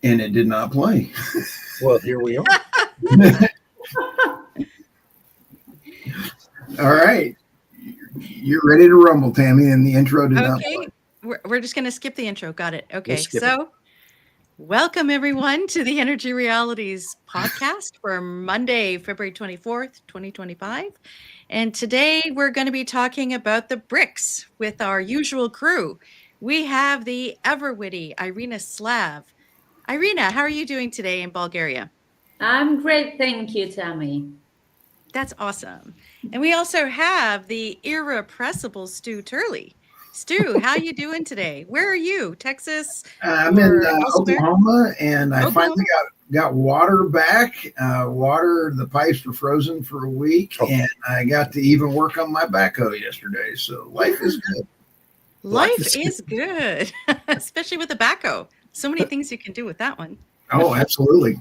and it did not play. Well, here we are. All right. You're ready to rumble, Tammy, and the intro did not play. Okay, we're just going to skip the intro. Got it. We'll Okay, skip it. so welcome everyone to the Energy Realities podcast for Monday, February 24th, 2025. And today we're going to be talking about the BRICS with our usual crew. We have the ever witty Irina Slav. Irina, how are you doing today in Bulgaria? I'm great, thank you, Tammy. That's awesome. And we also have the irrepressible Stu Turley. Stu, how you doing today? Where are you? Texas? I'm in Oklahoma, and I finally got water back. The pipes were frozen for a week, and I got to even work on my backhoe yesterday. So life is good. Life is good, especially with the backhoe. So many things you can do with that one. Oh, absolutely.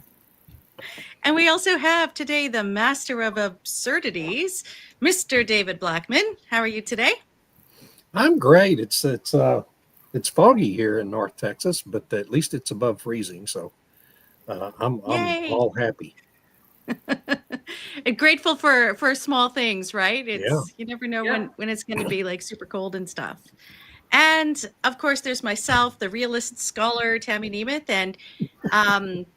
And we also have today the master of absurdities, Mr. David Blackman. How are you today? I'm great. It's foggy here in North Texas, but at least it's above freezing, so I'm all happy. Grateful for small things, right? Yeah. You never know when it's going to be like super cold and stuff. And of course, there's myself, the realist scholar, Tammy Nemeth, and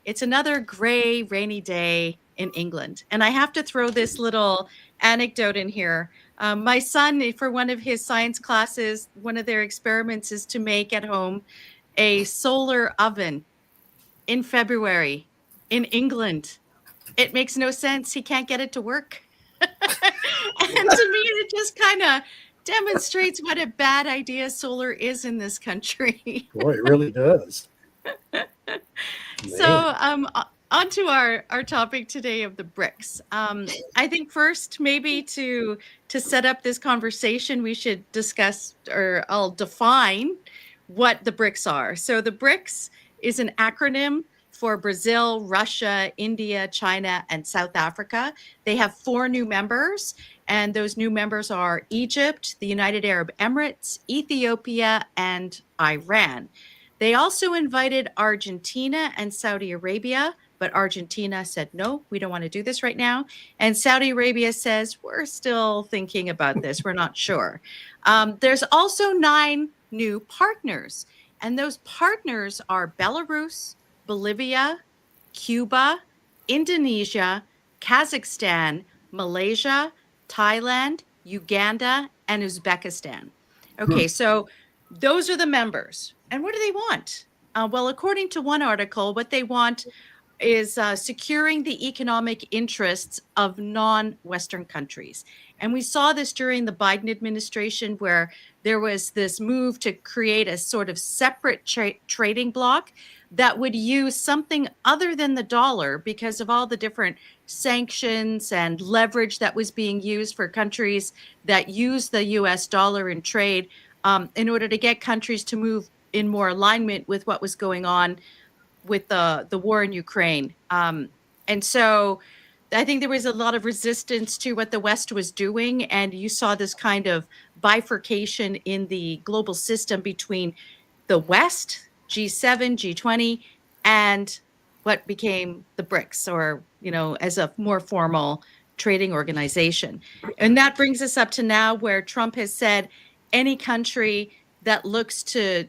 it's another gray, rainy day in England. And I have to throw this little anecdote in here. My son, for one of his science classes, one of their experiments is to make at home a solar oven in February in England. It makes no sense. He can't get it to work. And to me, it just kind of demonstrates what a bad idea solar is in this country. Boy, it really does. So on to our topic today of the BRICS. I think first, maybe to set up this conversation, we should discuss, or I'll define what the BRICS are. So the BRICS is an acronym for Brazil, Russia, India, China, and South Africa. They have 4 new members, and those new members are Egypt, the United Arab Emirates, Ethiopia, and Iran. They also invited Argentina and Saudi Arabia, but Argentina said, no, we don't want to do this right now. And Saudi Arabia says, we're still thinking about this. We're not sure. There's also 9 new partners, and those partners are Belarus, Bolivia, Cuba, Indonesia, Kazakhstan, Malaysia, Thailand, Uganda, and Uzbekistan. Okay, so those are the members. And what do they want? Well, according to one article, what they want is securing the economic interests of non-Western countries. And we saw this during the Biden administration, where there was this move to create a sort of separate trading bloc that would use something other than the dollar because of all the different sanctions and leverage that was being used for countries that use the US dollar in trade, in order to get countries to move in more alignment with what was going on with the war in Ukraine. And so I think there was a lot of resistance to what the West was doing. And you saw this kind of bifurcation in the global system between the West, G7, G20, and what became the BRICS, or, as a more formal trading organization. And that brings us up to now, where Trump has said any country that looks to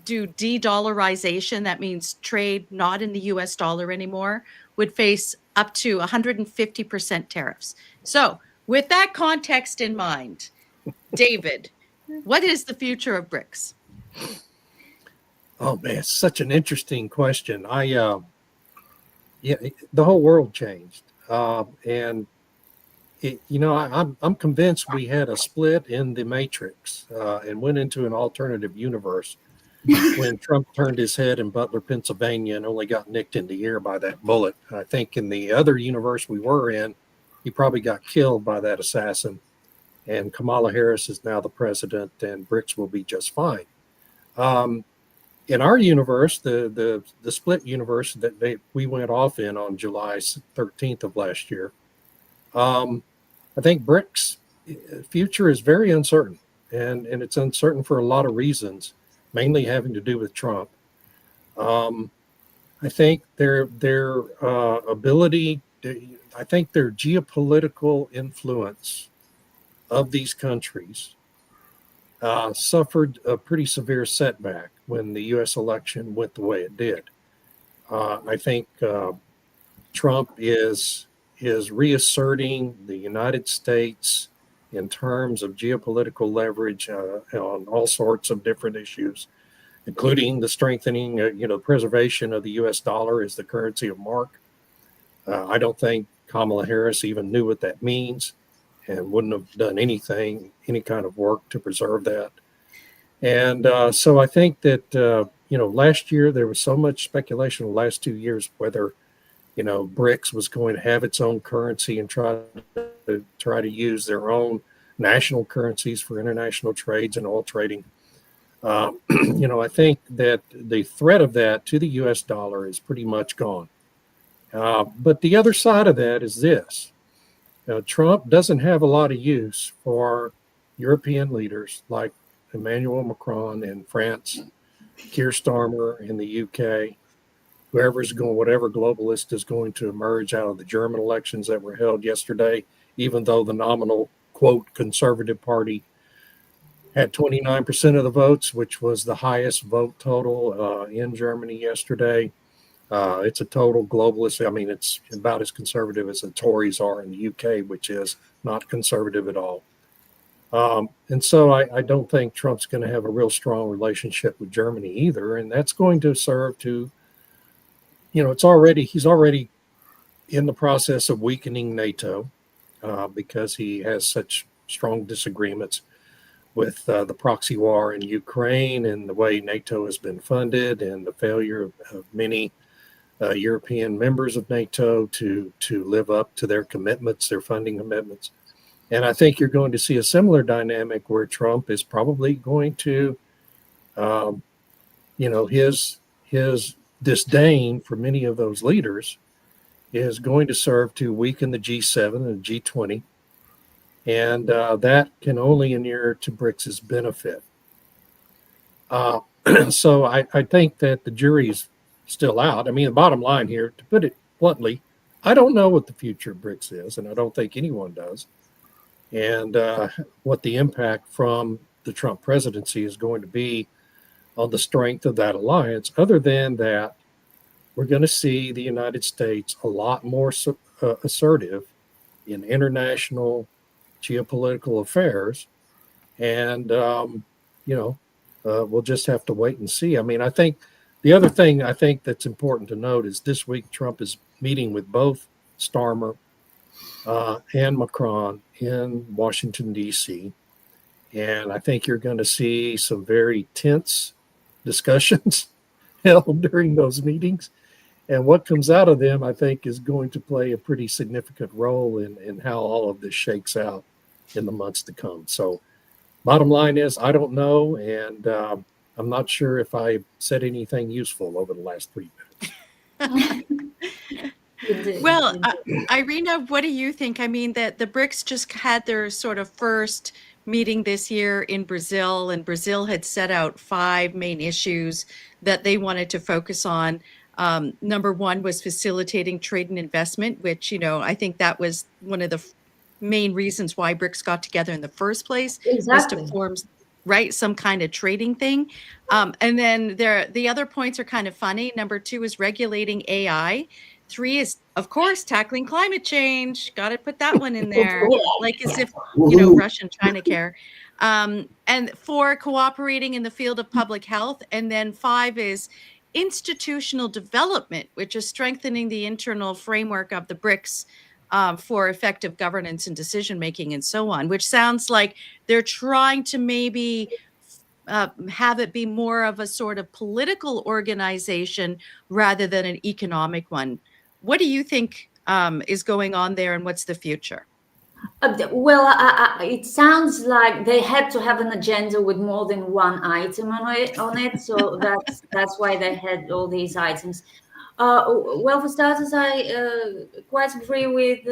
do de-dollarization, that means trade not in the US dollar anymore, would face up to 150% tariffs. So with that context in mind, David, what is the future of BRICS? Oh man, it's such an interesting question. The whole world changed, and I'm convinced we had a split in the matrix and went into an alternative universe when Trump turned his head in Butler, Pennsylvania, and only got nicked in the ear by that bullet. I think in the other universe we were in, he probably got killed by that assassin. And Kamala Harris is now the president, and BRICS will be just fine. In our universe, the split universe that we went off in on July 13th of last year, I think BRICS future is very uncertain, and it's uncertain for a lot of reasons, mainly having to do with Trump. I think their ability, I think their geopolitical influence of these countries suffered a pretty severe setback when the U.S. election went the way it did. I think Trump is reasserting the United States in terms of geopolitical leverage on all sorts of different issues, including the strengthening, preservation of the U.S. dollar as the currency of mark. I don't think Kamala Harris even knew what that means and wouldn't have done anything, any kind of work to preserve that. And so I think that, last year there was so much speculation the last 2 years whether, BRICS was going to have its own currency and try to use their own national currencies for international trades and oil trading. I think that the threat of that to the U.S. dollar is pretty much gone. But the other side of that is this. Trump doesn't have a lot of use for European leaders like Emmanuel Macron in France, Keir Starmer in the UK, whatever globalist is going to emerge out of the German elections that were held yesterday, even though the nominal, quote, Conservative Party had 29% of the votes, which was the highest vote total in Germany yesterday. It's a total globalist. I mean, it's about as conservative as the Tories are in the UK, which is not conservative at all. And so I don't think Trump's going to have a real strong relationship with Germany either. And that's going to serve to, he's already in the process of weakening NATO because he has such strong disagreements with the proxy war in Ukraine and the way NATO has been funded and the failure of many European members of NATO to live up to their commitments, their funding commitments. And I think you're going to see a similar dynamic where Trump is probably going to, his disdain for many of those leaders is going to serve to weaken the G7 and G20. And that can only inure to BRICS' benefit. So I think that the jury is still out. I mean, the bottom line here, to put it bluntly, I don't know what the future of BRICS is, and I don't think anyone does. And what the impact from the Trump presidency is going to be on the strength of that alliance, other than that we're going to see the United States a lot more assertive in international geopolitical affairs. And, we'll just have to wait and see. I mean, I think the other thing I think that's important to note is this week Trump is meeting with both Starmer and Macron in Washington, D.C. And I think you're going to see some very tense discussions held during those meetings. And what comes out of them, I think, is going to play a pretty significant role in how all of this shakes out in the months to come. So bottom line is, I don't know. And I'm not sure if I said anything useful over the last 3 minutes. Well, Irina, what do you think? I mean, that the BRICS just had their sort of first meeting this year in Brazil, and Brazil had set out 5 main issues that they wanted to focus on. Number 1 was facilitating trade and investment, which, I think that was one of the main reasons why BRICS got together in the first place, was to form some kind of trading thing. And then the other points are kind of funny. Number 2 is regulating AI. 3 is, of course, tackling climate change. Got to put that one in there, like as if, Russia and China care. And 4, cooperating in the field of public health. And then 5 is institutional development, which is strengthening the internal framework of the BRICS for effective governance and decision-making and so on, which sounds like they're trying to maybe have it be more of a sort of political organization rather than an economic one. What do you think is going on there, and what's the future? Well, it sounds like they had to have an agenda with more than one item on it. So that's why they had all these items. Well, for starters, I quite agree with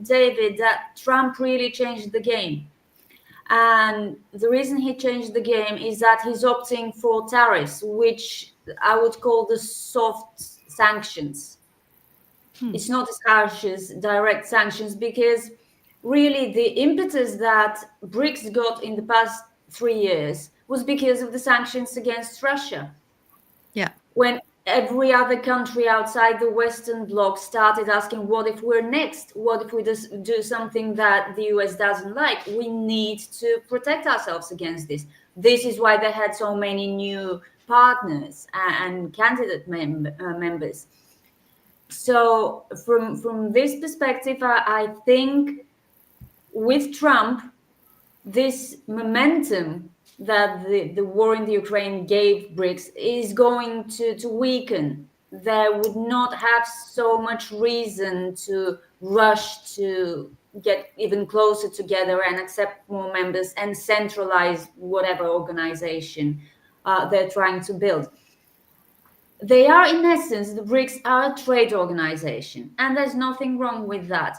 David that Trump really changed the game. And the reason he changed the game is that he's opting for tariffs, which I would call the soft sanctions. It's not as harsh as direct sanctions, because really the impetus that BRICS got in the past 3 years was because of the sanctions against Russia. Yeah. When every other country outside the Western bloc started asking, what if we're next? What if we just do something that the US doesn't like? We need to protect ourselves against this. This is why they had so many new partners and candidate members. So from this perspective, I think with Trump, this momentum that the war in the Ukraine gave BRICS is going to weaken. There would not have so much reason to rush to get even closer together and accept more members and centralize whatever organization they're trying to build. They are, in essence, the BRICS are a trade organization, and there's nothing wrong with that.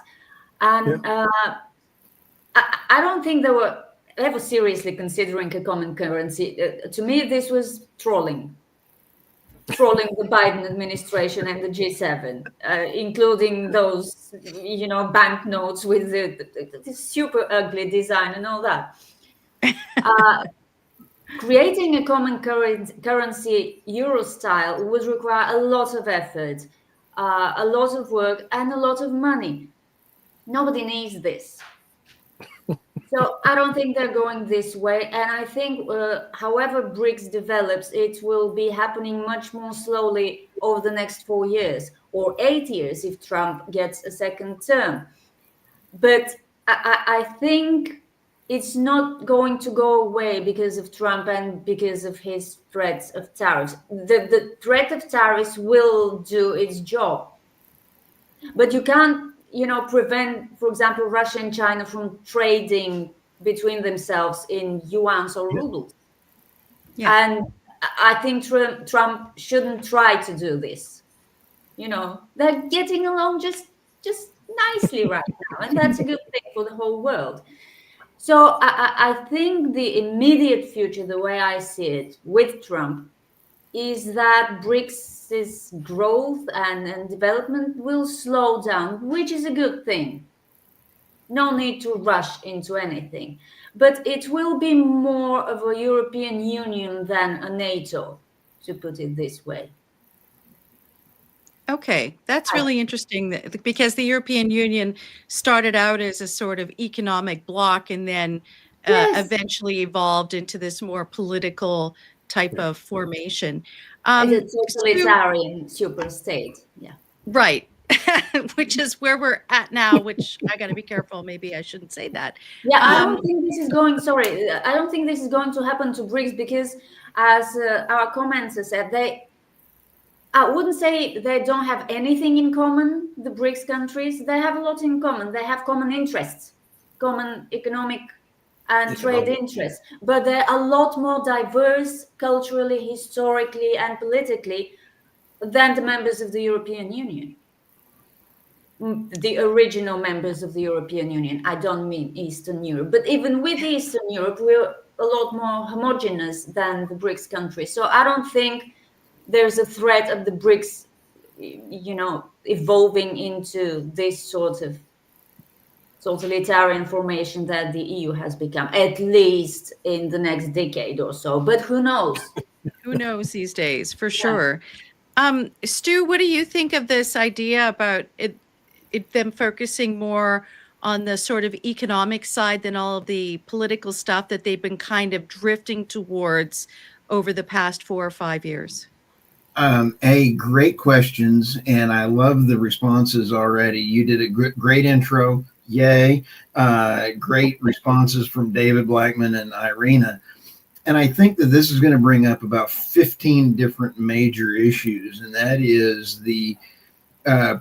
And I don't think they were ever seriously considering a common currency. To me, this was trolling the Biden administration and the G7, including those, banknotes with the super ugly design and all that. Creating a common currency Euro style would require a lot of effort, a lot of work, and a lot of money. Nobody needs this. So I don't think they're going this way. And I think however BRICS develops, it will be happening much more slowly over the next 4 years or 8 years if Trump gets a second term. But I think it's not going to go away because of Trump and because of his threats of tariffs. The threat of tariffs will do its job. But you can't, prevent, for example, Russia and China from trading between themselves in yuans or rubles. Yeah. And I think Trump shouldn't try to do this. They're getting along just nicely right now, and that's a good thing for the whole world. So I think the immediate future, the way I see it with Trump, is that BRICS' growth and development will slow down, which is a good thing. No need to rush into anything. But it will be more of a European Union than a NATO, to put it this way. Okay, that's really interesting, because the European Union started out as a sort of economic bloc and then eventually evolved into this more political type of formation. It's a totalitarian super state. Yeah. Right. Which is where we're at now, which I got to be careful. Maybe I shouldn't say that. Yeah, I don't think this is going to happen to BRICS because, as our commenter said, I wouldn't say they don't have anything in common, the BRICS countries. They have a lot in common. They have common interests, common economic and trade interests. But they're a lot more diverse culturally, historically, and politically than the members of the European Union. The original members of the European Union. I don't mean Eastern Europe. But even with Eastern Europe, we're a lot more homogeneous than the BRICS countries. So I don't think there's a threat of the BRICS, evolving into this sort of totalitarian formation that the EU has become, at least in the next decade or so. But who knows? Who knows these days, for sure. Stu, what do you think of this idea about them focusing more on the sort of economic side than all of the political stuff that they've been kind of drifting towards over the past 4 or 5 years? Great questions, and I love the responses already. You did a great intro. Yay. Great responses from David Blackman and Irina. And I think that this is going to bring up about 15 different major issues, and that is the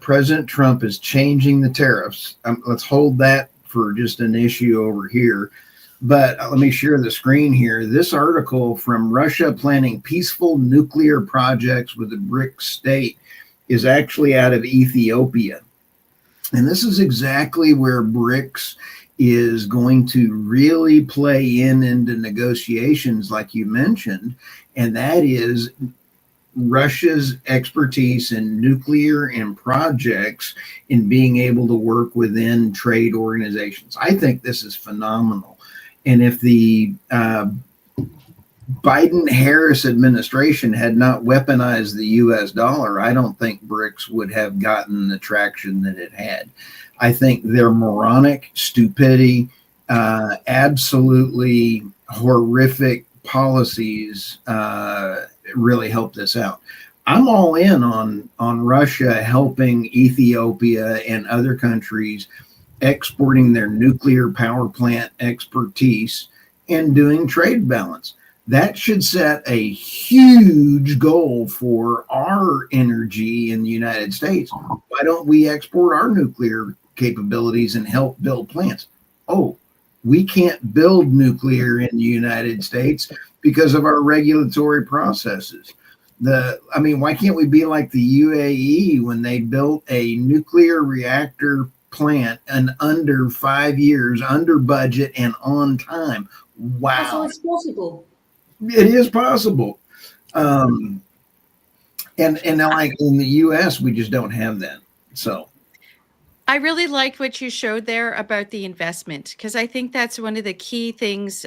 President Trump is changing the tariffs. Let's hold that for just an issue over here. But let me share the screen here. This article from Russia planning peaceful nuclear projects with the BRICS state is actually out of Ethiopia. And this is exactly where BRICS is going to really play into negotiations like you mentioned. And that is Russia's expertise in nuclear and projects in being able to work within trade organizations. I think this is phenomenal. And if the Biden-Harris administration had not weaponized the U.S. dollar, I don't think BRICS would have gotten the traction that it had. I think their moronic stupidity, absolutely horrific policies really helped this out. I'm all in on Russia helping Ethiopia and other countries exporting their nuclear power plant expertise and doing trade balance. That should set a huge goal for our energy in the United States. Why don't we export our nuclear capabilities and help build plants? Oh, we can't build nuclear in the United States because of our regulatory processes. Why can't we be like the UAE when they built a nuclear reactor plant in under 5 years, under budget and on time? Wow. So it's possible. It is possible. And like in the US, we just don't have that. So I really liked what you showed there about the investment, because I think that's one of the key things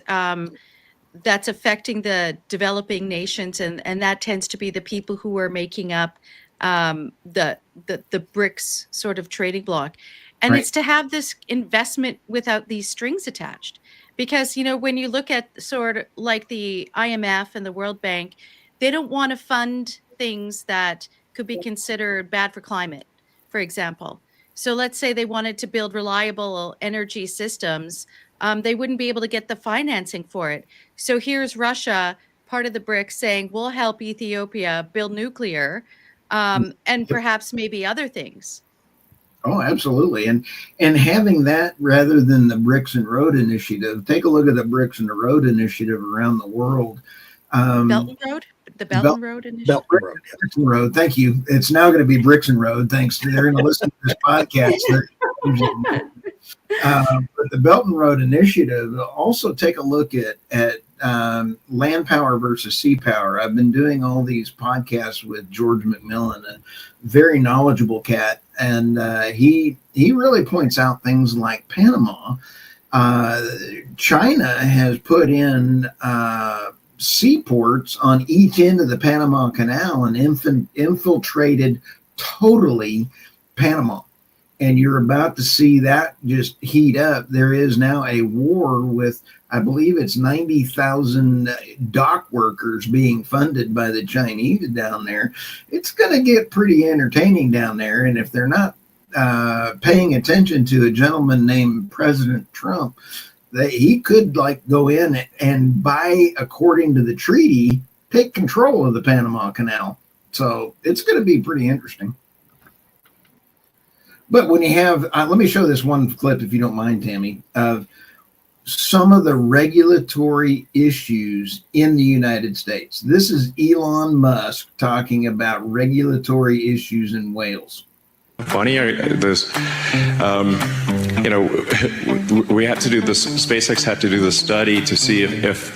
that's affecting the developing nations, and that tends to be the people who are making up the BRICS sort of trading bloc. And right. It's to have this investment without these strings attached. Because, when you look at sort of like the IMF and the World Bank, they don't want to fund things that could be considered bad for climate, for example. So let's say they wanted to build reliable energy systems, they wouldn't be able to get the financing for it. So here's Russia, part of the BRICS, saying, we'll help Ethiopia build nuclear and perhaps maybe other things. Oh, absolutely. And having that rather than the Bricks and Road Initiative, take a look at the Bricks and the Road Initiative around the world. Belt and Road? The Belt and Road Initiative? Bricks and Road. Thank you. It's now going to be Bricks and Road, thanks to they're going to listen to this podcast. But the Belt and Road Initiative, also take a look at land power versus sea power. I've been doing all these podcasts with George McMillan, a very knowledgeable cat, and he really points out things like Panama. China has put in seaports on each end of the Panama Canal and infiltrated totally Panama. And you're about to see that just heat up. There is now a war with, I believe it's 90,000 dock workers being funded by the Chinese down there. It's going to get pretty entertaining down there. And if they're not paying attention to a gentleman named President Trump, he could go in and by, according to the treaty, take control of the Panama Canal. So it's going to be pretty interesting. But when you have, let me show this one clip, if you don't mind, Tammy, of some of the regulatory issues in the United States. This is Elon Musk talking about regulatory issues in Wales. Funny, there's, we had to do this, SpaceX had to do the study to see if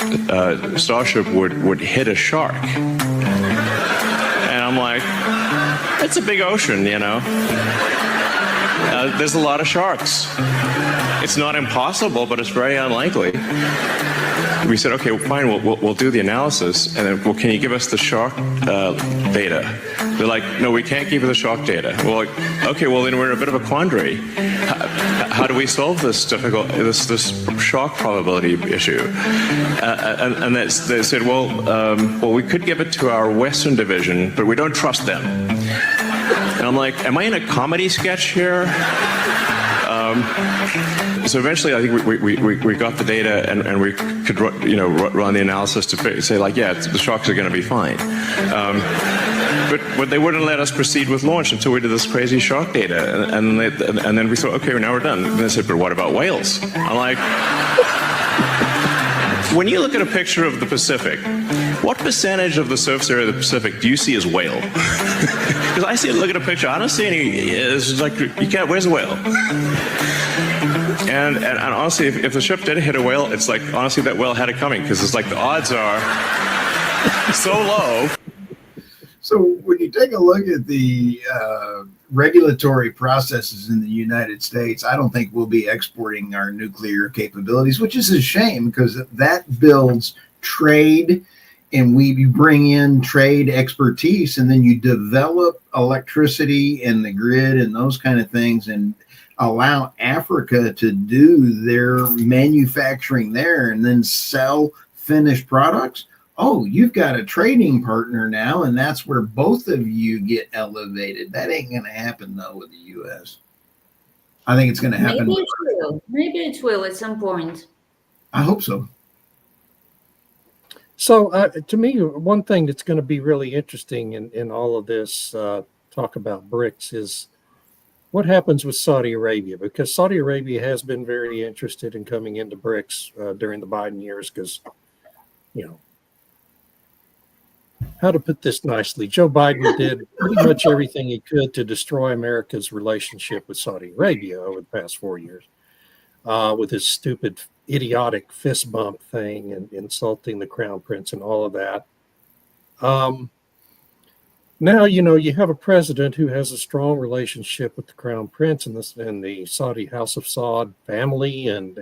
Starship would hit a shark. And I'm like, it's a big ocean, there's a lot of sharks. It's not impossible, but it's very unlikely. We said, okay, fine, we'll do the analysis, and then, can you give us the shark data? They're like, no, we can't give you the shark data. Well, okay, well then we're in a bit of a quandary. How do we solve this this shark probability issue? And they said, well, we could give it to our Western division, but we don't trust them. And I'm like, am I in a comedy sketch here? So eventually, I think we got the data and we could run the analysis to say the sharks are going to be fine. But they wouldn't let us proceed with launch until we did this crazy shark data, and then we thought, okay, now we're done. And they said, but what about whales? I'm like, when you look at a picture of the Pacific, what percentage of the surface area of the Pacific do you see as whale? Because I look at a picture, I don't see any. It's like, you can't. Where's a whale? And honestly, if the ship did hit a whale, it's like, honestly, that whale had it coming, because it's like the odds are so low. So when you take a look at the regulatory processes in the United States, I don't think we'll be exporting our nuclear capabilities, which is a shame because that builds trade, and we bring in trade expertise, and then you develop electricity and the grid and those kind of things, and allow Africa to do their manufacturing there and then sell finished products. Oh, you've got a trading partner now, and that's where both of you get elevated. That ain't going to happen, though, with the U.S. I think it's going to happen. Maybe it will. Maybe it will at some point. I hope so. So to me, one thing that's going to be really interesting in all of this talk about BRICS is what happens with Saudi Arabia, because Saudi Arabia has been very interested in coming into BRICS during the Biden years because, you know, how to put this nicely, Joe Biden did pretty much everything he could to destroy America's relationship with Saudi Arabia over the past 4 years with his stupid, idiotic fist bump thing and insulting the crown prince and all of that. Now, you know, you have a president who has a strong relationship with the crown prince and the Saudi House of Saud family and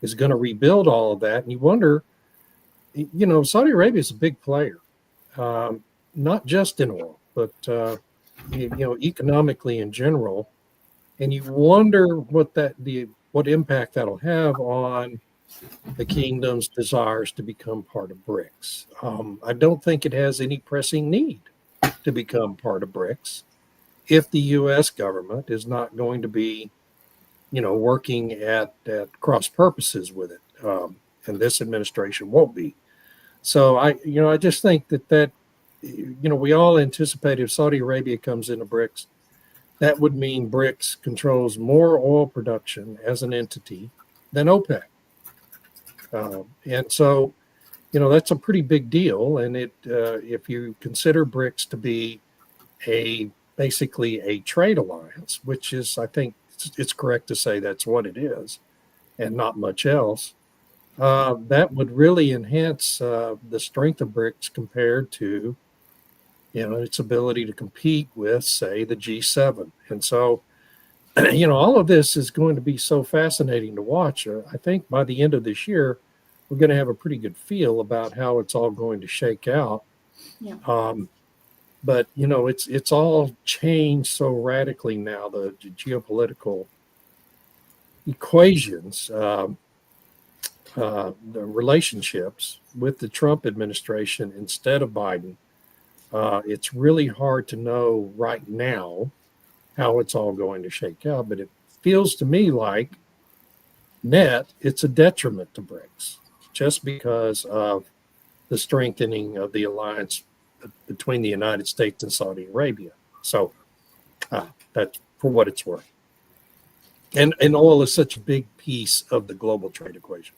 is going to rebuild all of that. And you wonder, you know, Saudi Arabia is a big player. Not just in oil, but you know, economically in general, and you wonder what impact that'll have on the kingdom's desires to become part of BRICS. I don't think it has any pressing need to become part of BRICS if the U.S. government is not going to be, you know, working at cross purposes with it, and this administration won't be. So I just think that you know, we all anticipate if Saudi Arabia comes into BRICS, that would mean BRICS controls more oil production as an entity than OPEC. And so, you know, that's a pretty big deal. And if you consider BRICS to be basically a trade alliance, which is, I think it's correct to say that's what it is and not much else, that would really enhance the strength of BRICS compared to, you know, its ability to compete with, say, the G7. And so, you know, all of this is going to be so fascinating to watch. I think by the end of this year, we're going to have a pretty good feel about how it's all going to shake out. Yeah. But, you know, it's all changed so radically now, the geopolitical equations, the relationships with the Trump administration instead of Biden. It's really hard to know right now how it's all going to shake out, but it feels to me like it's a detriment to BRICS just because of the strengthening of the alliance between the United States and Saudi Arabia. So that's for what it's worth. And oil is such a big piece of the global trade equation.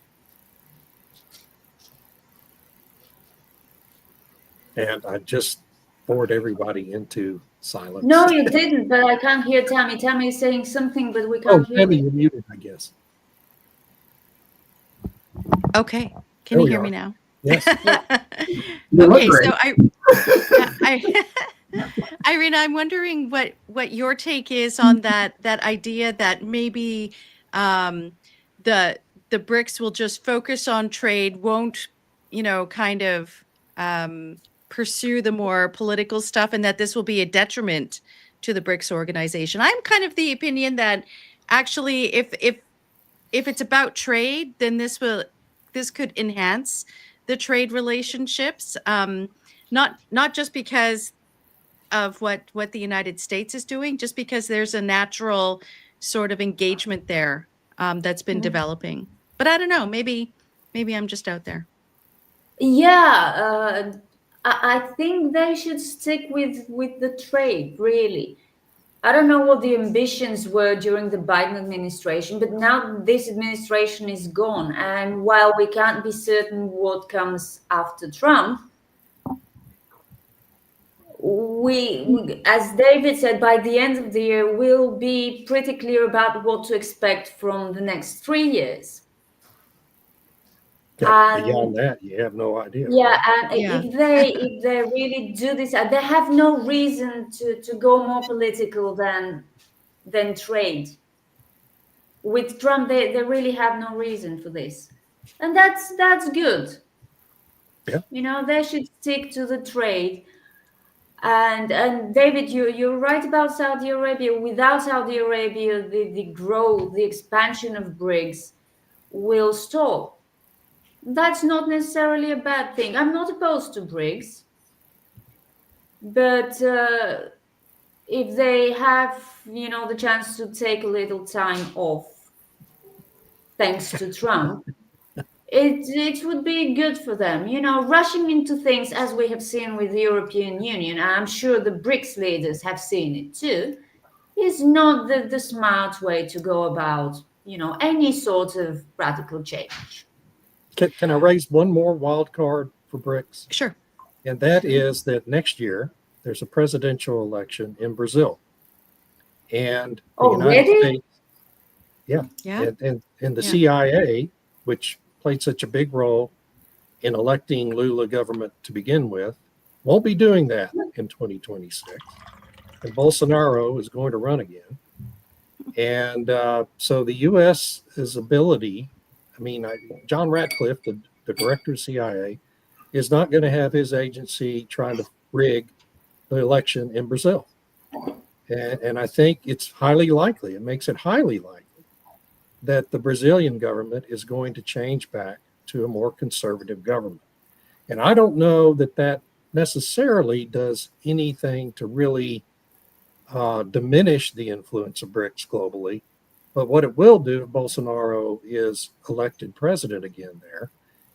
And I just bored everybody into silence. No, you didn't, but I can't hear Tammy. Tammy is saying something, but we can't hear Tammy, you. you're muted, I guess. Okay. Can you hear me now? Yes. Okay, so Irina, I'm wondering what your take is on that idea that maybe the BRICS will just focus on trade, won't, you know, kind of pursue the more political stuff, and that this will be a detriment to the BRICS organization. I'm kind of the opinion that actually if it's about trade, then this could enhance the trade relationships, not just because of what the United States is doing, just because there's a natural sort of engagement there that's been developing. But I don't know, maybe I'm just out there. Yeah, I think they should stick with the trade, really. I don't know what the ambitions were during the Biden administration, but now this administration is gone. And while we can't be certain what comes after Trump, we, as David said, by the end of the year, we'll be pretty clear about what to expect from the next 3 years. Beyond that, you have no idea. Yeah, right? and Yeah. if they really do this, they have no reason to go more political than trade. With Trump, they really have no reason for this, and that's good. Yeah. You know, they should stick to the trade. And David, you're right about Saudi Arabia. Without Saudi Arabia, the growth, the expansion of BRICS will stop. That's not necessarily a bad thing. I'm not opposed to BRICS, but if they have, the chance to take a little time off, thanks to Trump, it would be good for them. Rushing into things, as we have seen with the European Union, and I'm sure the BRICS leaders have seen it too, is not the smart way to go about, any sort of radical change. Can I raise one more wild card for BRICS? Sure. And that is that next year there's a presidential election in Brazil. And the United States, Yeah. and the CIA, which played such a big role in electing Lula government to begin with, won't be doing that in 2026. And Bolsonaro is going to run again. And so the U.S.'s ability, John Ratcliffe, the director of CIA, is not going to have his agency trying to rig the election in Brazil. And I think it's highly likely, it makes it highly likely, that the Brazilian government is going to change back to a more conservative government. And I don't know that necessarily does anything to really diminish the influence of BRICS globally. But what it will do if Bolsonaro is elected president again there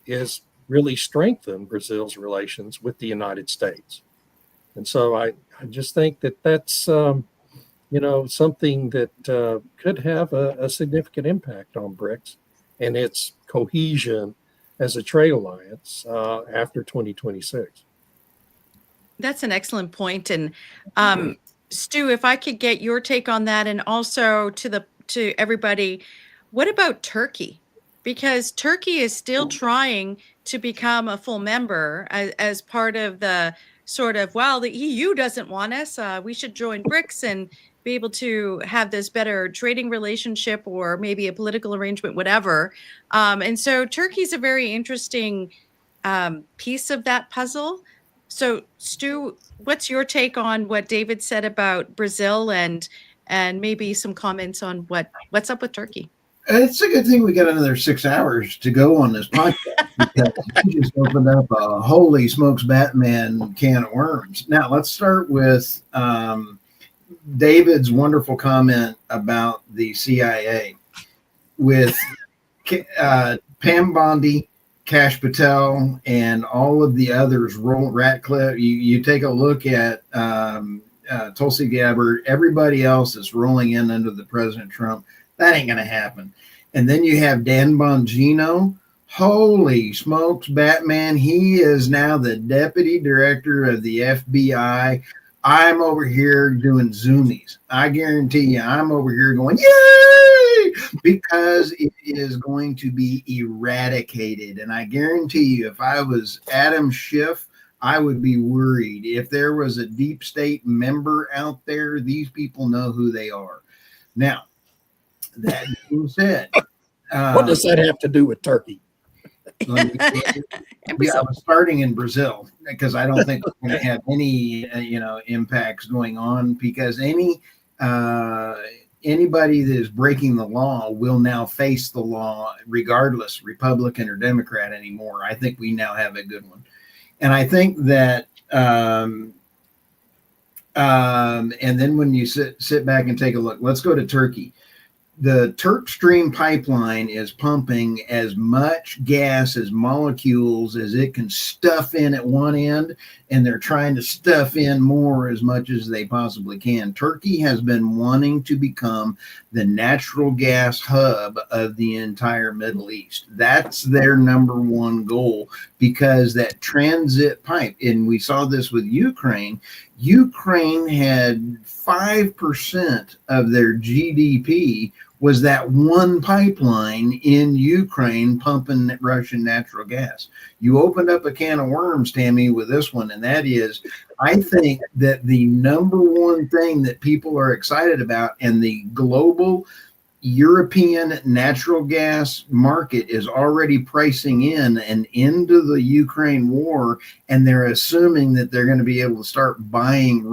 is really strengthen Brazil's relations with the United States. And so I just think that's something that could have a significant impact on BRICS and its cohesion as a trade alliance after 2026. That's an excellent point. And Stu, if I could get your take on that, and also to everybody, what about Turkey? Because Turkey is still trying to become a full member as part of the sort of, well, the EU doesn't want us. We should join BRICS and be able to have this better trading relationship or maybe a political arrangement, whatever. And so Turkey's a very interesting piece of that puzzle. So, Stu, what's your take on what David said about Brazil and maybe some comments on what's up with Turkey? It's a good thing we got another 6 hours to go on this podcast because you just opened up a holy smokes Batman can of worms. Now, let's start with David's wonderful comment about the CIA with Pam Bondi, Kash Patel, and all of the others. Ratcliffe. You take a look at Tulsi Gabbard. Everybody else is rolling in under the President Trump. That ain't going to happen. And then you have Dan Bongino. Holy smokes, Batman. He is now the deputy director of the FBI. I'm over here doing zoomies. I guarantee you, I'm over here going, yay! Because it is going to be eradicated. And I guarantee you, if I was Adam Schiff, I would be worried. If there was a deep state member out there, these people know who they are. Now, that being said, what does that have to do with Turkey? I was starting in Brazil because I don't think we're going to have any, impacts going on because anybody that is breaking the law will now face the law regardless, Republican or Democrat anymore. I think we now have a good one. And I think that, and then when you sit back and take a look, let's go to Turkey. The Turk Stream pipeline is pumping as much gas as molecules as it can stuff in at one end, and they're trying to stuff in more as much as they possibly can. Turkey has been wanting to become the natural gas hub of the entire Middle East. That's their number one goal because that transit pipe, and we saw this with Ukraine. Ukraine had 5% of their GDP was that one pipeline in Ukraine pumping Russian natural gas. You opened up a can of worms, Tammy, with this one, and that is, I think that the number one thing that people are excited about, and the global European natural gas market is already pricing in an end to the Ukraine war, and they're assuming that they're going to be able to start buying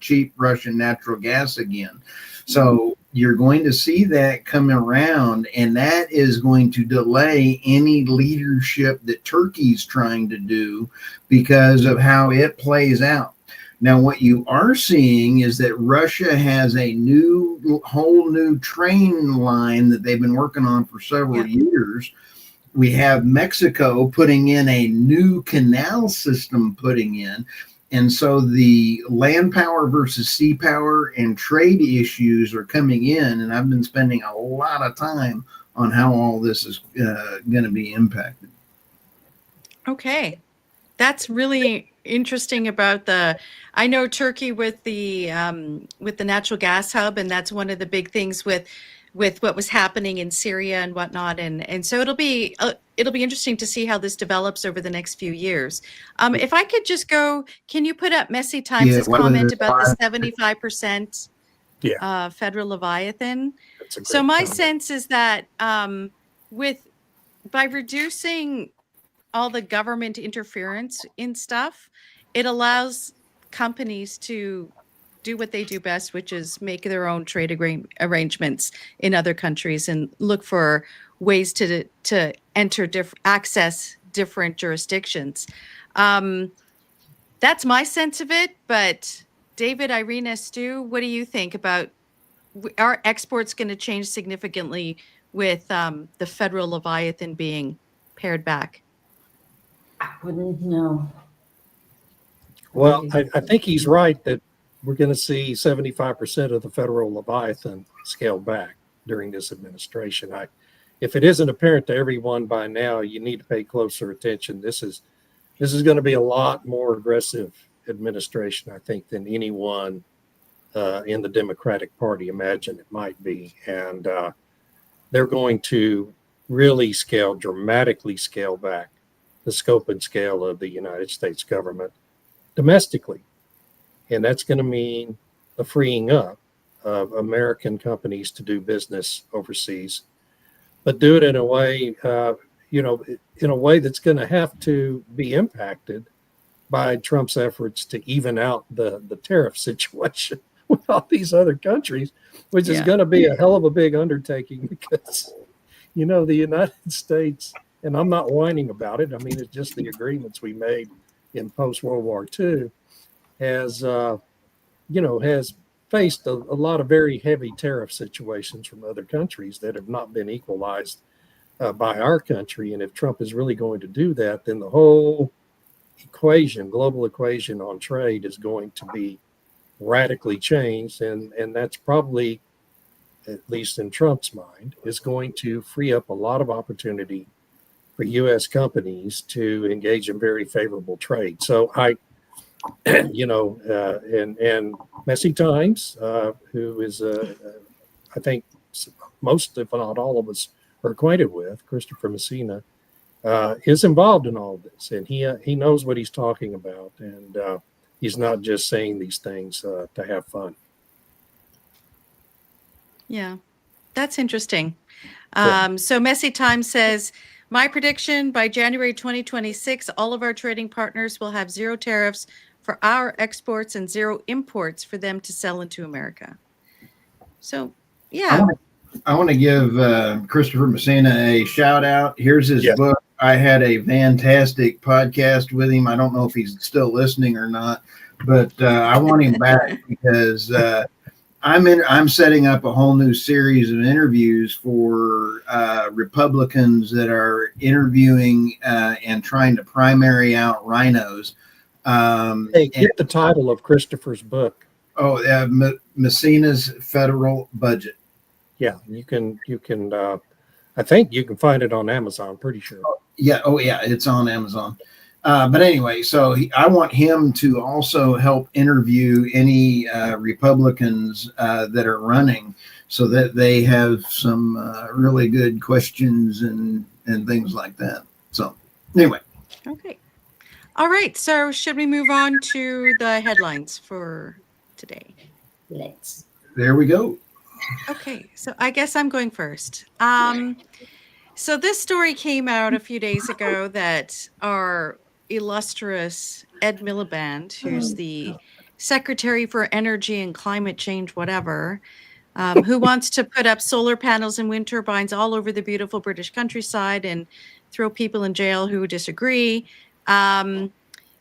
cheap Russian natural gas again. So you're going to see that come around, and that is going to delay any leadership that Turkey's trying to do because of how it plays out. Now, what you are seeing is that Russia has a whole new train line that they've been working on for several years. We have Mexico putting in a new canal system putting in. And so the land power versus sea power and trade issues are coming in. And I've been spending a lot of time on how all this is going to be impacted. Okay. That's really interesting about I know Turkey with the natural gas hub, and that's one of the big things with what was happening in Syria and whatnot, and so it'll be interesting to see how this develops over the next few years. If I could just go, can you put up Messy Times' comment about the 75% federal Leviathan? So my sense is that by reducing all the government interference in stuff, it allows companies to do what they do best, which is make their own trade arrangements in other countries and look for ways to access different jurisdictions. That's my sense of it. But David, Irina, Stu, what do you think about, are exports going to change significantly with the federal Leviathan being pared back? I wouldn't know. Well, I think he's right that we're going to see 75% of the federal Leviathan scaled back during this administration. If it isn't apparent to everyone by now, you need to pay closer attention. This is going to be a lot more aggressive administration, I think, than anyone in the Democratic Party imagined it might be. And they're going to really dramatically scale back the scope and scale of the United States government domestically. And that's going to mean a freeing up of American companies to do business overseas, but do it in a way, in a way that's going to have to be impacted by Trump's efforts to even out the tariff situation with all these other countries, which is going to be a hell of a big undertaking because, the United States, and I'm not whining about it. I mean, it's just the agreements we made in post-World War II has faced a lot of very heavy tariff situations from other countries that have not been equalized by our country. And if Trump is really going to do that, then the whole global equation on trade is going to be radically changed. And that's probably, at least in Trump's mind, is going to free up a lot of opportunity for U.S. companies to engage in very favorable trade. So and Messy Times, who is, I think most, if not all of us are acquainted with, Christopher Messina, is involved in all this, and he knows what he's talking about, and he's not just saying these things to have fun. Yeah, that's interesting. So Messy Times says, my prediction, by January 2026, all of our trading partners will have zero tariffs for our exports and zero imports for them to sell into America. So, yeah. I want to give Christopher Messina a shout out. Here's his book. I had a fantastic podcast with him. I don't know if he's still listening or not, but I want him back because I'm setting up a whole new series of interviews for Republicans that are interviewing and trying to primary out rhinos. Hey, get the title of Christopher's book. Messina's Federal Budget. Yeah, you can. I think you can find it on Amazon. Pretty sure. Yeah. Oh, yeah. It's on Amazon. But anyway, so I want him to also help interview any Republicans that are running, so that they have some really good questions and things like that. So anyway. Okay. All right. So should we move on to the headlines for today? Let's. There we go. Okay. So I guess I'm going first. So this story came out a few days ago that our illustrious Ed Miliband, who's the Secretary for Energy and Climate Change, whatever, who wants to put up solar panels and wind turbines all over the beautiful British countryside and throw people in jail who disagree.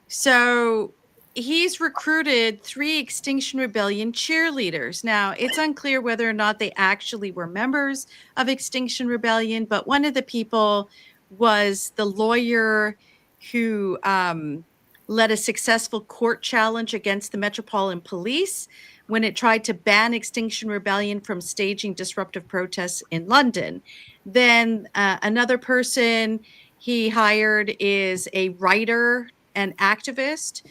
So he's recruited 3 Extinction Rebellion cheerleaders. Now, it's unclear whether or not they actually were members of Extinction Rebellion, but one of the people was the lawyer who led a successful court challenge against the Metropolitan Police when it tried to ban Extinction Rebellion from staging disruptive protests in London. Then another person he hired is a writer and activist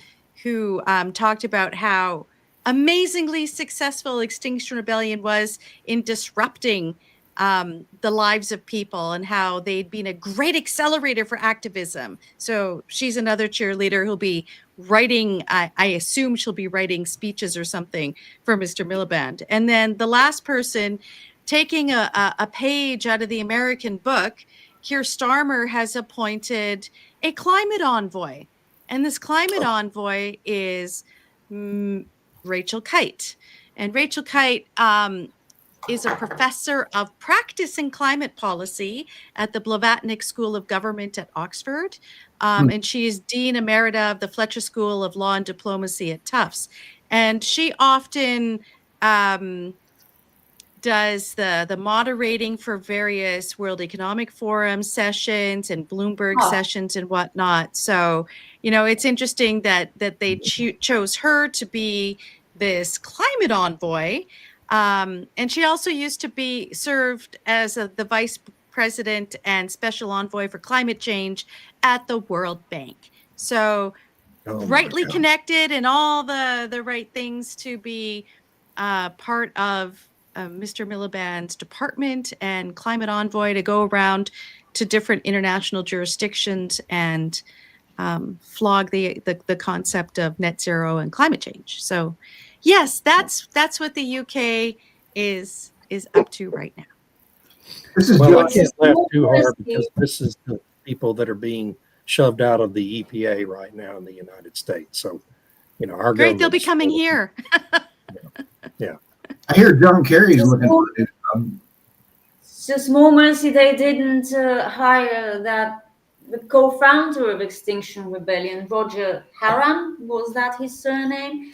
who talked about how amazingly successful Extinction Rebellion was in disrupting the lives of people and how they'd been a great accelerator for activism. So she's another cheerleader who'll be writing, I assume she'll be writing speeches or something for Mr. Miliband. And then the last person, taking a page out of the American book, Keir Starmer has appointed a climate envoy. And this climate envoy is Rachel Kite. And Rachel Kite is a professor of practice in climate policy at the Blavatnik School of Government at Oxford. And she is Dean Emerita of the Fletcher School of Law and Diplomacy at Tufts. And she often does the moderating for various World Economic Forum sessions and Bloomberg sessions and whatnot. So, it's interesting that they chose her to be this climate envoy. And she also used to served as the vice president and special envoy for climate change at the World Bank. So rightly connected and all the right things to be part of Mr. Miliband's department and climate envoy to go around to different international jurisdictions and flog the concept of net zero and climate change. So yes, that's what the UK is up to right now. Well, I can't laugh too hard because this is the people that are being shoved out of the EPA right now in the United States. So, our great, they'll be coming here. Yeah. I hear John Kerry's looking for it. Just small mercy they didn't hire the co-founder of Extinction Rebellion, Roger Haran. Was that his surname?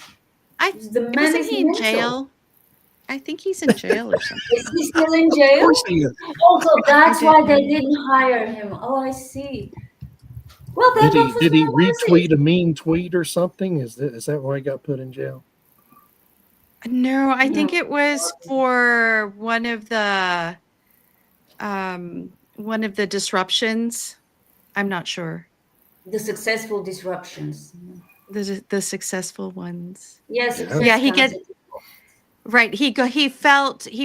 Wasn't he in jail? I think he's in jail or something. Is he still in jail? Also, that's why they didn't hire him. Oh, I see. Well, did he retweet a mean tweet or something? Is that why he got put in jail? No, I think it was for one of the disruptions. I'm not sure. The successful disruptions. The successful ones. Yes. Yeah, right. He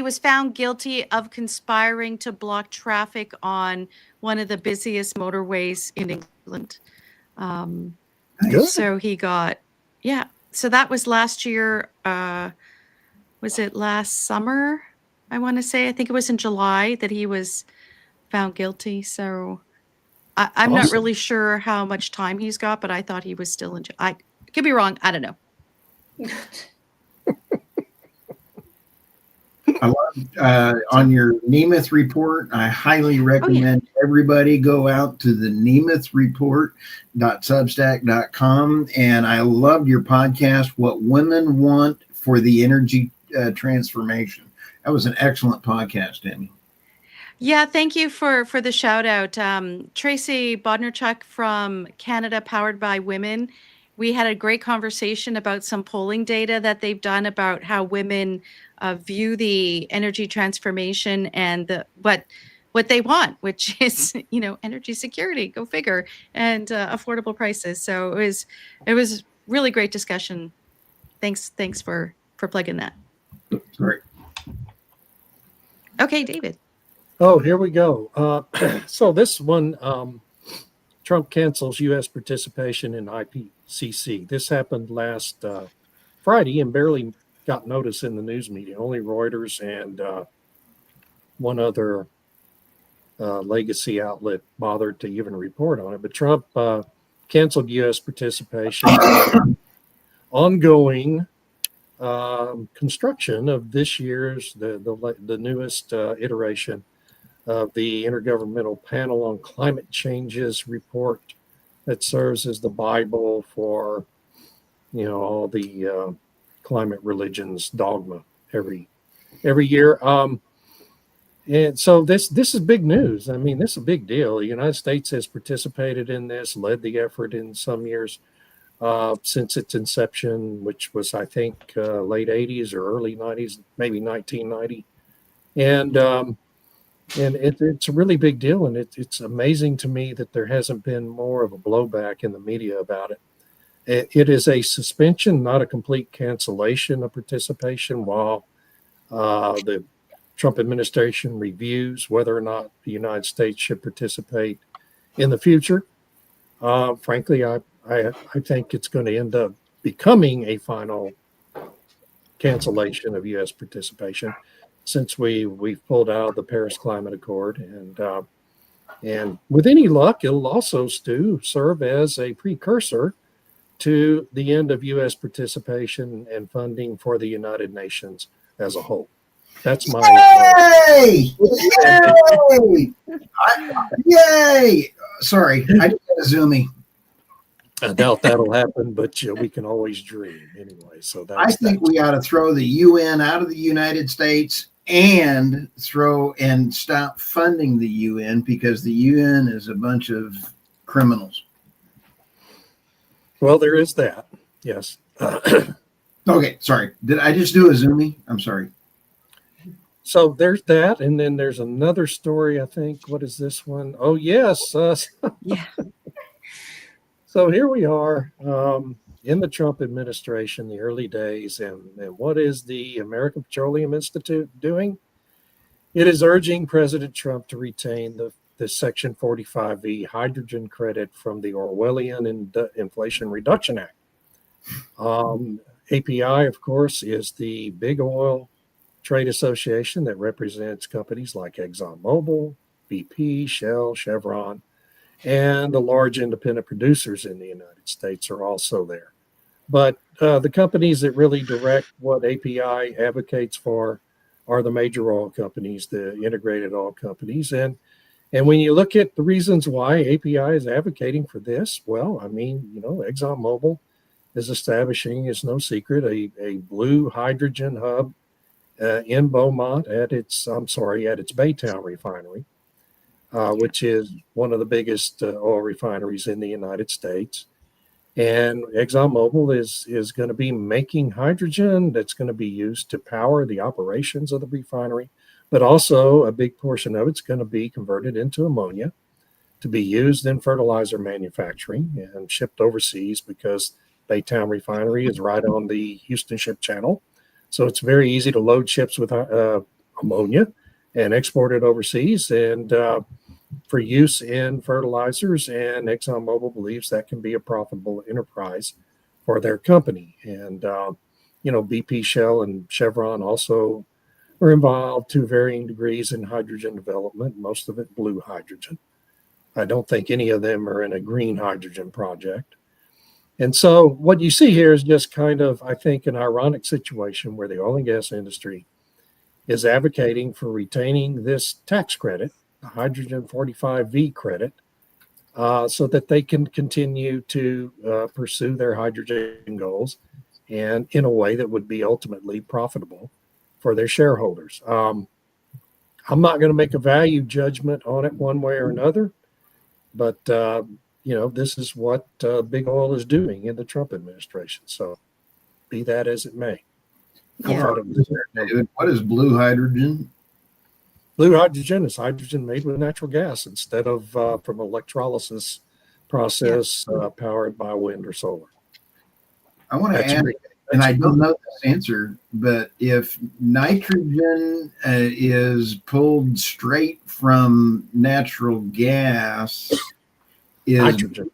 was found guilty of conspiring to block traffic on one of the busiest motorways in England. So he got, so that was last year. Was it last summer? I want to say, I think it was in July that he was found guilty. So I'm not really sure how much time he's got, but I thought he was still in jail. I could be wrong. I don't know. On your Nemeth report, I highly recommend everybody go out to the nemethreport.substack.com. And I loved your podcast, What Women Want for the Energy Transformation. That was an excellent podcast, Amy. Yeah, thank you for the shout out. Tracy Bodnarchuk from Canada Powered by Women. We had a great conversation about some polling data that they've done about how women view the energy transformation and what what they want, which is, energy security, go figure, and affordable prices. So it was really great discussion. Thanks for plugging that. Sorry. Okay, David. Oh, here we go. So this one, Trump cancels U.S. participation in IPCC. This happened last Friday and barely got notice in the news media. Only Reuters and one other legacy outlet bothered to even report on it. But Trump canceled U.S. participation in ongoing construction of this year's the newest iteration of the Intergovernmental Panel on Climate Change's report that serves as the Bible for all the climate religions dogma every year. And so this is big news. I mean, this is a big deal. The United States has participated in this, led the effort in some years since its inception, which was, I think, late 80s or early 90s, maybe 1990. And it's a really big deal. And it's amazing to me that there hasn't been more of a blowback in the media about it. It is a suspension, not a complete cancellation of participation, while the Trump administration reviews whether or not the United States should participate in the future. Frankly, I think it's going to end up becoming a final cancellation of U.S. participation, since we've pulled out of the Paris Climate Accord, and with any luck, it'll also serve as a precursor to the end of U.S. participation and funding for the United Nations as a whole. That's my yay! Yay! Yay! Sorry, I just had a zoomie. I doubt that'll happen, but we can always dream anyway. So I think we ought to throw the UN out of the United States and stop funding the UN, because the UN is a bunch of criminals. Well, there is that. Yes. Okay, sorry. Did I just do a zoomie? I'm sorry. So there's that, and then there's another story, I think. What is this one? Oh, yes. Yeah. So here we are in the Trump administration, the early days, and what is the American Petroleum Institute doing? It is urging President Trump to retain the Section 45V hydrogen credit from the Orwellian Inflation Reduction Act. API, of course, is the big oil trade association that represents companies like ExxonMobil, BP, Shell, Chevron, and the large independent producers in the United States are also there. But the companies that really direct what API advocates for are the major oil companies, the integrated oil companies. And when you look at the reasons why API is advocating for this, well, I mean, ExxonMobil is establishing, it's no secret, a blue hydrogen hub in Beaumont at its Baytown refinery, which is one of the biggest oil refineries in the United States. And ExxonMobil is going to be making hydrogen that's going to be used to power the operations of the refinery, but also a big portion of it's going to be converted into ammonia to be used in fertilizer manufacturing and shipped overseas, because Baytown refinery is right on the Houston Ship Channel. So it's very easy to load ships with ammonia and export it overseas and for use in fertilizers. And ExxonMobil believes that can be a profitable enterprise for their company. And, BP, Shell, and Chevron also are involved to varying degrees in hydrogen development, most of it blue hydrogen. I don't think any of them are in a green hydrogen project. And so what you see here is just kind of, I think, an ironic situation where the oil and gas industry is advocating for retaining this tax credit, the hydrogen 45V credit, so that they can continue to pursue their hydrogen goals, and in a way that would be ultimately profitable for their shareholders. I'm not going to make a value judgment on it one way or another, but this is what big oil is doing in the Trump administration. So be that as it may. Yeah. David, what is blue hydrogen? Blue hydrogen is hydrogen made with natural gas instead of from electrolysis process powered by wind or solar. I want to That's ask, great. and I don't know this answer, but if nitrogen is pulled straight from natural gas, is Nitrogen.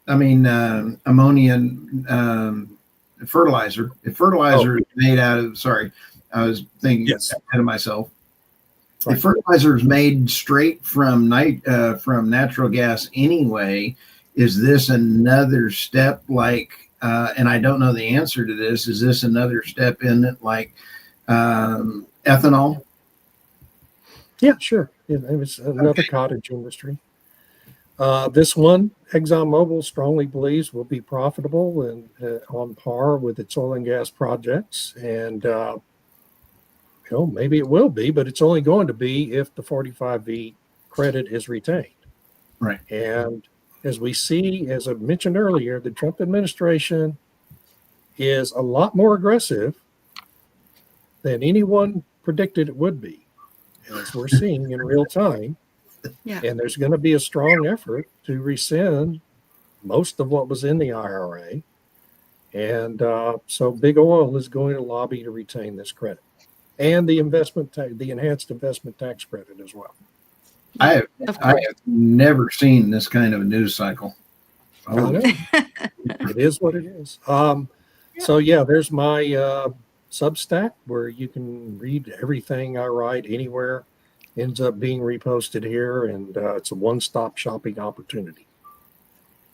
Ammonia fertilizer. If fertilizer is made out of, sorry, I was thinking ahead of myself. Right. If fertilizer is made straight from natural gas anyway, is this another step like? And I don't know the answer to this. Is this another step in it, like ethanol? Yeah, sure. It was another cottage industry. This one, ExxonMobil strongly believes will be profitable and on par with its oil and gas projects. And, maybe it will be, but it's only going to be if the 45V credit is retained. Right. And as we see, as I mentioned earlier, the Trump administration is a lot more aggressive than anyone predicted it would be, as we're seeing in real time. Yeah. And there's going to be a strong effort to rescind most of what was in the IRA. And so Big Oil is going to lobby to retain this credit and the the enhanced investment tax credit as well. I have never seen this kind of a news cycle. Oh, no. It is what it is. So yeah, there's my Substack where you can read everything I write anywhere. Ends up being reposted here, and it's a one-stop shopping opportunity.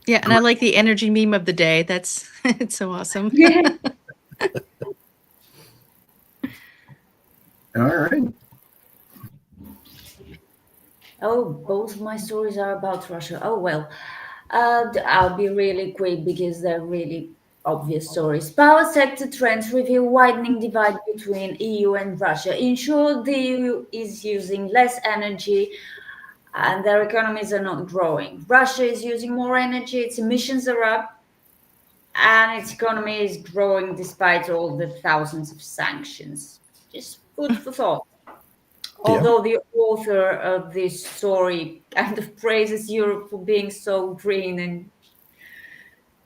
Yeah, and I like the energy meme of the day. That's it's so awesome. Yeah. All right. Oh, both my stories are about Russia. Oh, well, I'll be really quick because they're really obvious stories. Power sector trends reveal widening divide between EU and Russia. In short, the EU is using less energy and their economies are not growing. Russia is using more energy, its emissions are up, and its economy is growing despite all the thousands of sanctions. Just food for thought. Although the author of this story kind of praises Europe for being so green and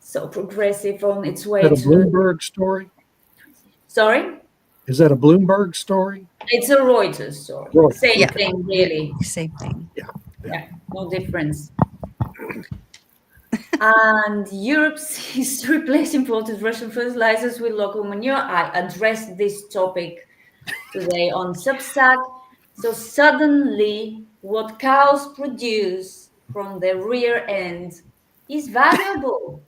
so progressive on its way to... Is that a Bloomberg story? Sorry? Is that a Bloomberg story? It's a Reuters story. Reuters. Same thing, really. Same thing. Yeah, no difference. And Europe seeks to replace imported Russian fertilizers with local manure. I addressed this topic today on Substack. So suddenly, what cows produce from their rear end is valuable.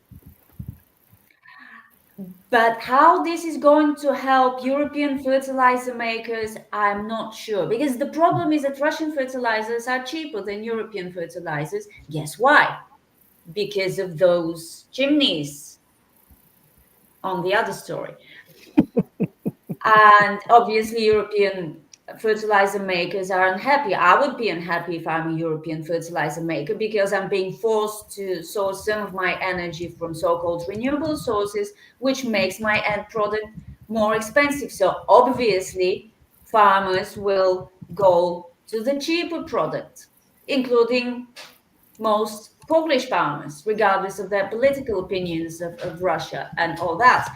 But how this is going to help European fertilizer makers, I'm not sure. Because the problem is that Russian fertilizers are cheaper than European fertilizers. Guess why? Because of those chimneys on the other story. And obviously, European fertilizer makers are unhappy. I would be unhappy if I'm a European fertilizer maker because I'm being forced to source some of my energy from so-called renewable sources, which makes my end product more expensive. So obviously, farmers will go to the cheaper product, including most Polish farmers, regardless of their political opinions of Russia and all that.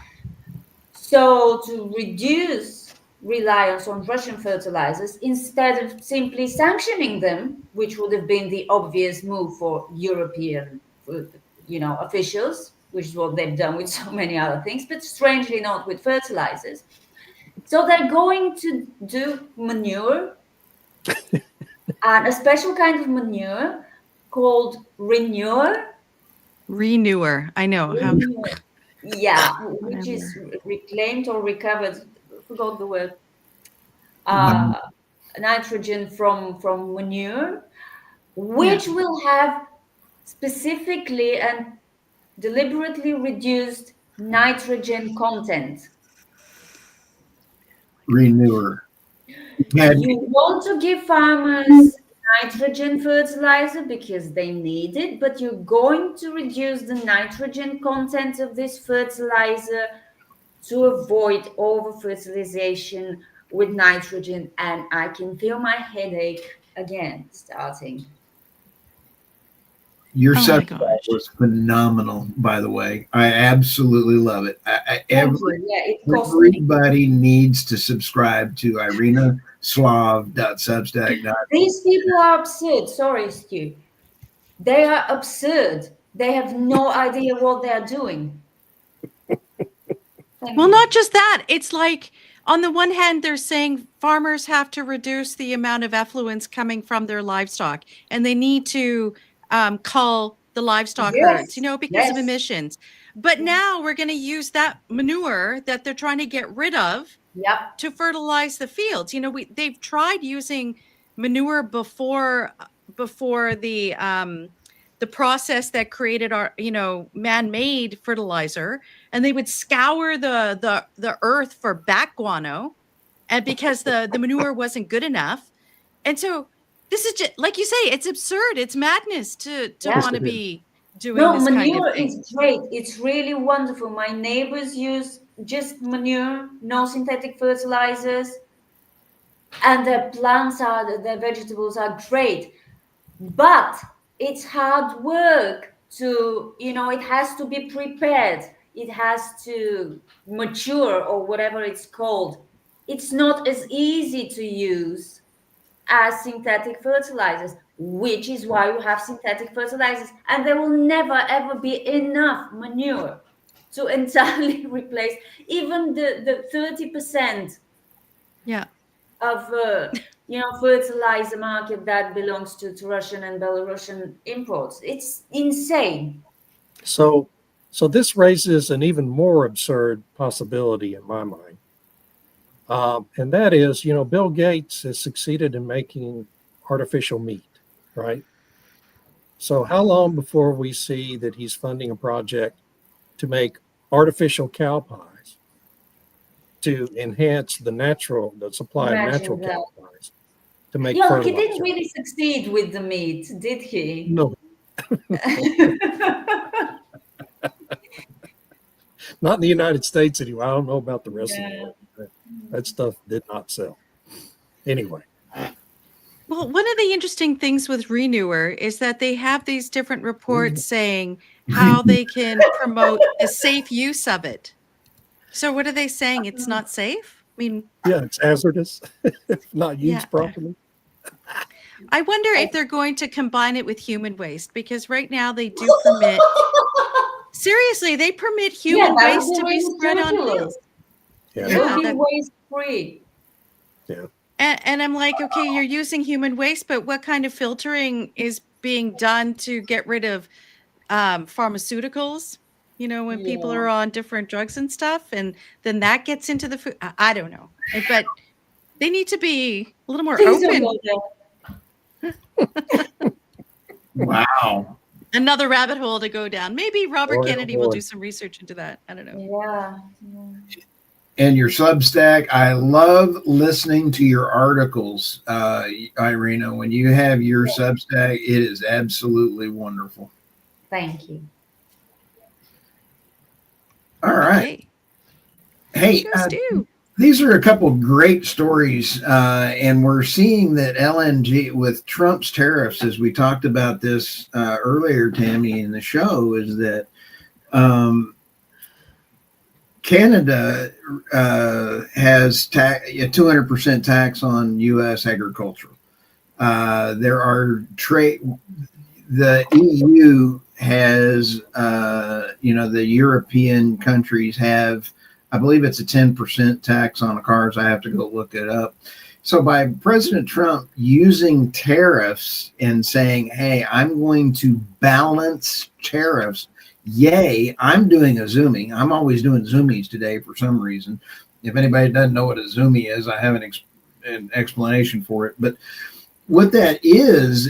So to reduce reliance on Russian fertilizers, instead of simply sanctioning them, which would have been the obvious move for European, officials, which is what they've done with so many other things, but strangely not with fertilizers. So they're going to do manure, and a special kind of manure called renewer. I know. Renewer. Yeah, which is reclaimed or recovered. Forgot the word. Nitrogen from manure, which will have specifically and deliberately reduced nitrogen content. Renewer. You want to give farmers nitrogen fertilizer because they need it, but you're going to reduce the nitrogen content of this fertilizer to avoid over-fertilization with nitrogen, and I can feel my headache again starting. Your Oh my subject gosh. was phenomenal, by the way. I absolutely love it. Thank you. Yeah, it cost me. Everybody needs to subscribe to irinaslav.substack.com. These people are absurd. Sorry, Stu. They are absurd. They have no idea what they are doing. Thank Well, you. not just that. It's like, on the one hand, they're saying farmers have to reduce the amount of effluents coming from their livestock, and they need to cull the livestock herds, because of emissions. But now we're going to use that manure that they're trying to get rid of Yep. to fertilize the fields. They've tried using manure before the process that created our man-made fertilizer, and they would scour the earth for bat guano, and because the manure wasn't good enough. And so this is just, like you say, it's absurd, it's madness to Yes, want to it is. be doing No, this kind of manure thing. is great. It's really wonderful. My neighbors use just manure, no synthetic fertilizers, and their their vegetables are great. But it's hard work to, it has to be prepared. It has to mature, or whatever it's called. It's not as easy to use as synthetic fertilizers, which is why you have synthetic fertilizers, and there will never ever be enough manure to entirely replace even the 30% Yeah. of fertilizer market that belongs to Russian and Belarusian imports. It's insane. So this raises an even more absurd possibility in my mind. And that is, Bill Gates has succeeded in making artificial meat, right? So how long before we see that he's funding a project to make artificial cow pies to enhance the supply of natural Imagine that. cow pies to make Yeah, he fertilizer? didn't really succeed with the meat, did he? No, not in the United States anyway. I don't know about the rest of the world. That stuff did not sell. Anyway. Well, one of the interesting things with Renewer is that they have these different reports saying how they can promote the safe use of it. So what are they saying? It's not safe? I mean, yeah, it's hazardous if not used properly. I wonder if they're going to combine it with human waste, because right now they do permit. Seriously, they permit human waste to be spread on fields. Yeah. It will be waste free. Yeah. And I'm like, okay, you're using human waste, but what kind of filtering is being done to get rid of pharmaceuticals? When people are on different drugs and stuff, and then that gets into the food. I don't know, but they need to be a little more open. Wow. Another rabbit hole to go down. Maybe Robert Kennedy will do some research into that. I don't know. Yeah. And your Substack, I love listening to your articles, Irina. When you have your Substack, it is absolutely wonderful. Thank you. All right. Okay. Hey, these are a couple of great stories, and we're seeing that LNG with Trump's tariffs, as we talked about this earlier, Tammy, in the show, is that Canada has a 200% tax on U.S. agriculture. There are the EU has, the European countries have, I believe it's a 10% tax on cars. I have to go look it up. So by President Trump using tariffs and saying, hey, I'm going to balance tariffs. Yay, I'm doing a zooming. I'm always doing zoomies today for some reason. If anybody doesn't know what a zoomie is, I have an explanation for it. But what that is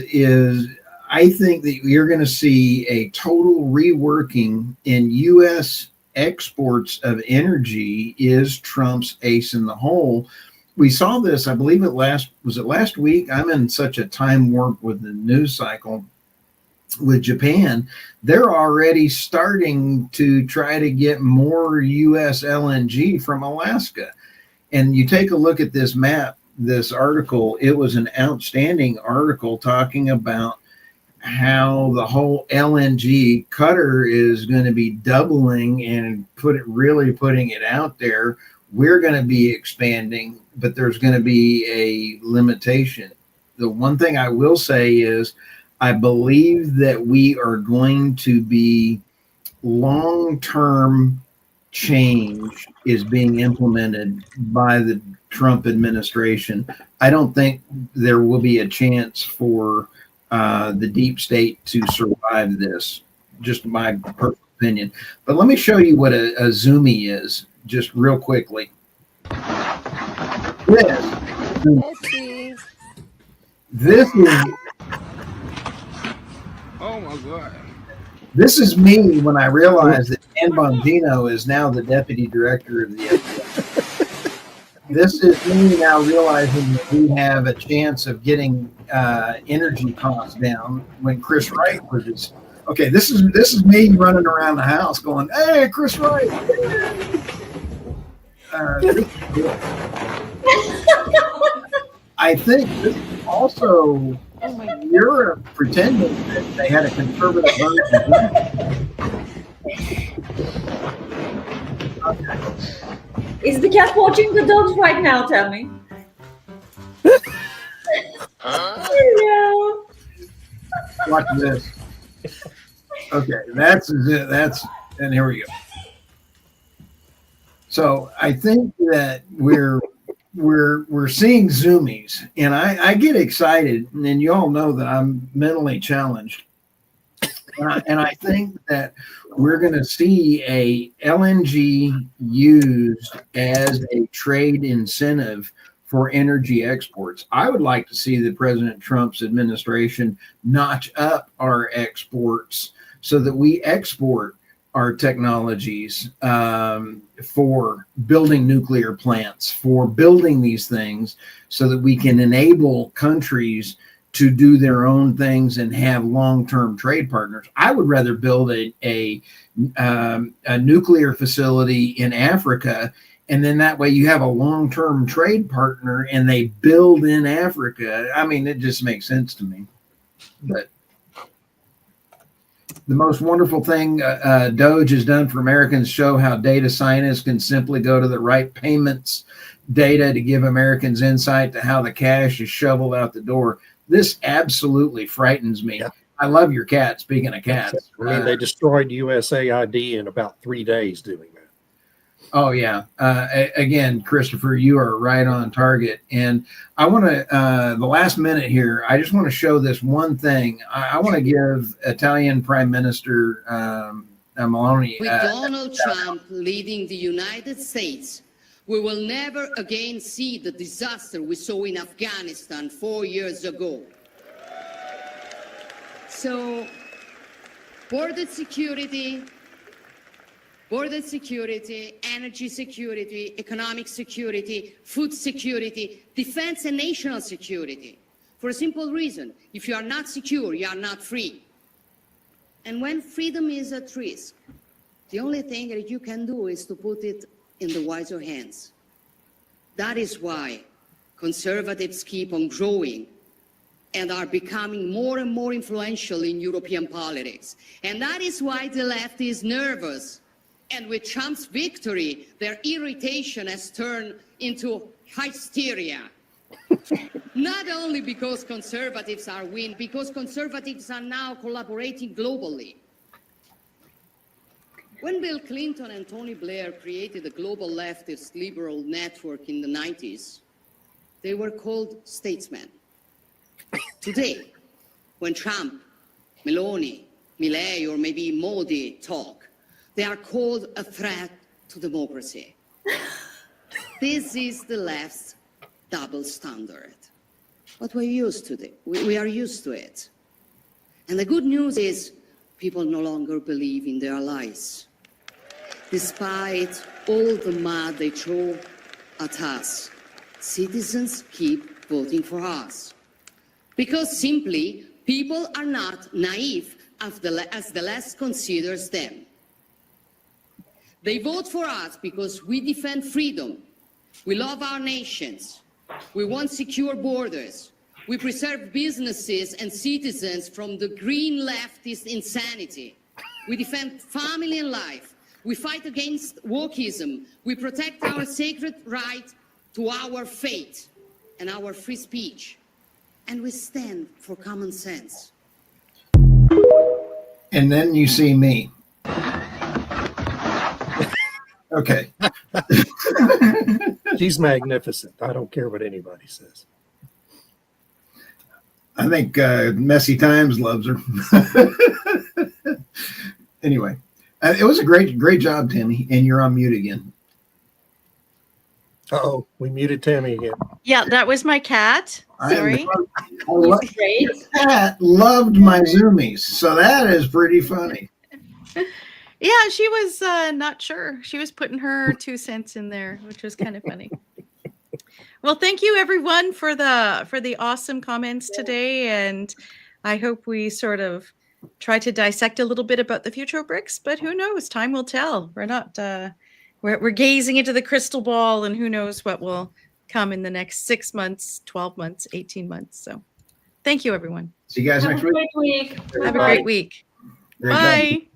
I think that you're going to see a total reworking in U.S. exports of energy is Trump's ace in the hole. We saw this, I believe last week? I'm in such a time warp with the news cycle. With Japan, they're already starting to try to get more U.S. LNG from Alaska. And you take a look at this map, this article, it was an outstanding article talking about how the whole LNG Qatar is going to be doubling and putting it out there. We're going to be expanding, but there's going to be a limitation. The one thing I will say is I believe that we are going to be long-term change is being implemented by the Trump administration. I don't think there will be a chance for the deep state to survive this. Just my personal opinion. But let me show you what a Zoomy is, just real quickly. This is. Oh my God. This is me when I realized that Dan Bongino is now the deputy director of the FBI. This is me now realizing that we have a chance of getting energy costs down when Chris Wright was just, okay, this is me running around the house going, hey, Chris Wright. I think this is also Europe pretending that they had a conservative version. Okay. Is the cat watching the dogs right now? Tell me. Hello. Watch this. Okay, that's and here we go. So I think that we're seeing zoomies, and I get excited, and you all know that I'm mentally challenged, and I think that we're going to see a LNG used as a trade incentive for energy exports. I would like to see the President Trump's administration notch up our exports so that we export our technologies for building nuclear plants, for building these things so that we can enable countries to do their own things and have long-term trade partners. I would rather build a nuclear facility in Africa, and then that way you have a long-term trade partner and they build in Africa. I mean, it just makes sense to me. But the most wonderful thing Doge has done for Americans show how data scientists can simply go to the right payments data to give Americans insight to how the cash is shoveled out the door. This absolutely frightens me. Yeah. I love your cat. Speaking of cats, I mean, they destroyed USAID in about 3 days doing that. Oh yeah. Again, Christopher, you are right on target. And I want to, the last minute here, I just want to show this one thing. I want to give Italian Prime Minister Meloni. With Donald Trump leading the United States, we will never again see the disaster we saw in Afghanistan 4 years ago. So, border security, energy security, economic security, food security, defense and national security. For a simple reason, if you are not secure, you are not free. And when freedom is at risk, the only thing that you can do is to put it in the wiser hands. That is why conservatives keep on growing and are becoming more and more influential in European politics. And that is why the left is nervous. And with Trump's victory, their irritation has turned into hysteria. Not only because conservatives are winning, because conservatives are now collaborating globally. When Bill Clinton and Tony Blair created the global leftist liberal network in the 90s, they were called statesmen. Today, when Trump, Meloni, Milei, or maybe Modi talk, they are called a threat to democracy. This is the left's double standard. But we're used to it. We are used to it. And the good news is people no longer believe in their lies. Despite all the mud they throw at us, citizens keep voting for us. Because simply, people are not naive as the left considers them. They vote for us because we defend freedom, We love our nations. We want secure borders. We preserve businesses and citizens from the green leftist insanity. We defend family and life. We fight against wokeism. We protect our sacred right to our faith and our free speech. And we stand for common sense. And then you see me. Okay. She's magnificent. I don't care what anybody says. I think Messy Times loves her. Anyway, it was a great job, Tammy. And you're on mute again. Uh-oh, we muted Tammy again. Yeah, that was my cat. Sorry. Great. Cat loved my zoomies, so that is pretty funny. Yeah, she was not sure. She was putting her 2 cents in there, which was kind of funny. Well, thank you everyone for the awesome comments today, and I hope we sort of try to dissect a little bit about the future of BRICS. But who knows? Time will tell. We're not we're gazing into the crystal ball, and who knows what will come in the next 6 months, 12 months, 18 months. So, thank you everyone. See you guys next week. Great week. Have a great week. Great job. Bye.